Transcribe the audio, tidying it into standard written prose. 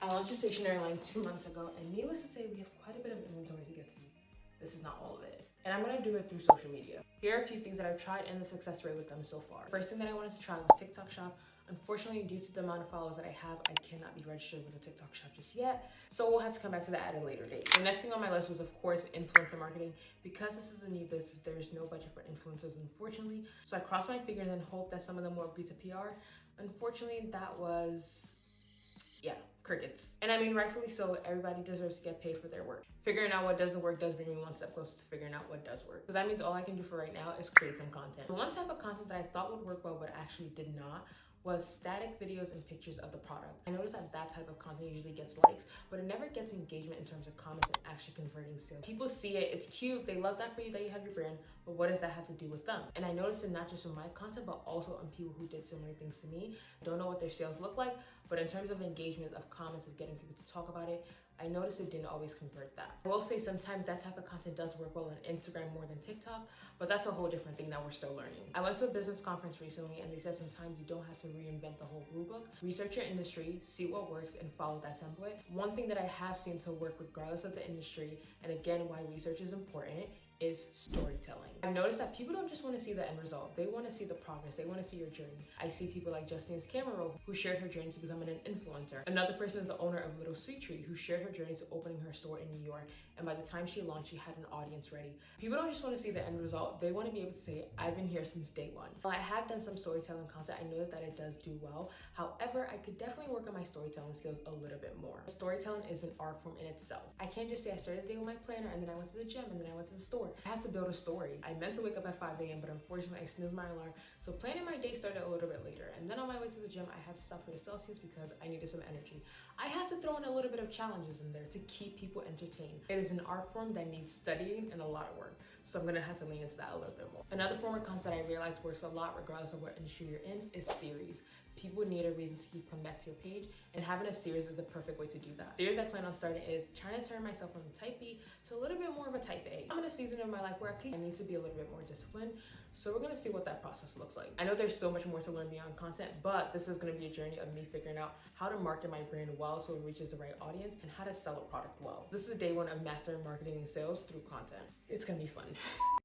I launched a stationery line 2 months ago, and needless to say, we have quite a bit of inventory to get to. This is not all of it. And I'm gonna do it through social media. Here are a few things that I've tried and the success rate with them so far. First thing that I wanted to try was TikTok Shop. Unfortunately, due to the amount of followers that I have, I cannot be registered with a TikTok Shop just yet. So we'll have to come back to that at a later date. The next thing on my list was, of course, influencer marketing. Because this is a new business, there is no budget for influencers, unfortunately. So I crossed my fingers and hoped that some of them will agree to PR. Unfortunately, that was, yeah, crickets. And I mean, rightfully so, everybody deserves to get paid for their work. Figuring out what doesn't work does bring me one step closer to figuring out what does work. So that means all I can do for right now is create some content. The one type of content that I thought would work well, but actually did not, was static videos and pictures of the product. I noticed that that type of content usually gets likes, but it never gets engagement in terms of comments and actually converting sales. People see it, it's cute, they love that for you, that you have your brand, but what does that have to do with them? And I noticed it not just in my content, but also on people who did similar things to me. I don't know what their sales look like, but in terms of engagement, of comments, of getting people to talk about it, I noticed it didn't always convert that. I will say sometimes that type of content does work well on Instagram more than TikTok, but that's a whole different thing that we're still learning. I went to a business conference recently and they said sometimes you don't have to reinvent the whole rule book. Research your industry, see what works, and follow that template. One thing that I have seen to work regardless of the industry, and again, why research is important, is storytelling. I've noticed that people don't just want to see the end result, they want to see the progress, they want to see your journey. I see people like Justine's camera roll, who shared her journey to becoming an influencer. Another person is the owner of Little Sweet Tree, who shared her journey to opening her store in New York, and by the time she launched, she had an audience ready. People don't just want to see the end result, they want to be able to say, I've been here since day one. While I have done some storytelling content, I know that it does do well. However, I could definitely work on my storytelling skills a little bit more. Storytelling is an art form in itself. I can't just say I started the day with my planner, and then I went to the gym, and then I went to the store. I have to build a story. I meant to wake up at 5 a.m., but unfortunately I snoozed my alarm. So planning my day started a little bit later. And then on my way to the gym, I had to stop for the Celsius because I needed some energy. I had to throw in a little bit of challenges in there to keep people entertained. It is an art form that needs studying and a lot of work. So I'm gonna have to lean into that a little bit more. Another form of content I realized works a lot regardless of what industry you're in is series. People need a reason to keep coming back to your page, and having a series is the perfect way to do that. The series I plan on starting is trying to turn myself from a type B to a little bit more of a type A. I'm in a season of my life where I need to be a little bit more disciplined, so we're gonna see what that process looks like. I know there's so much more to learn beyond content, but this is gonna be a journey of me figuring out how to market my brand well so it reaches the right audience, and how to sell a product well. This is day one of mastering marketing and sales through content. It's gonna be fun.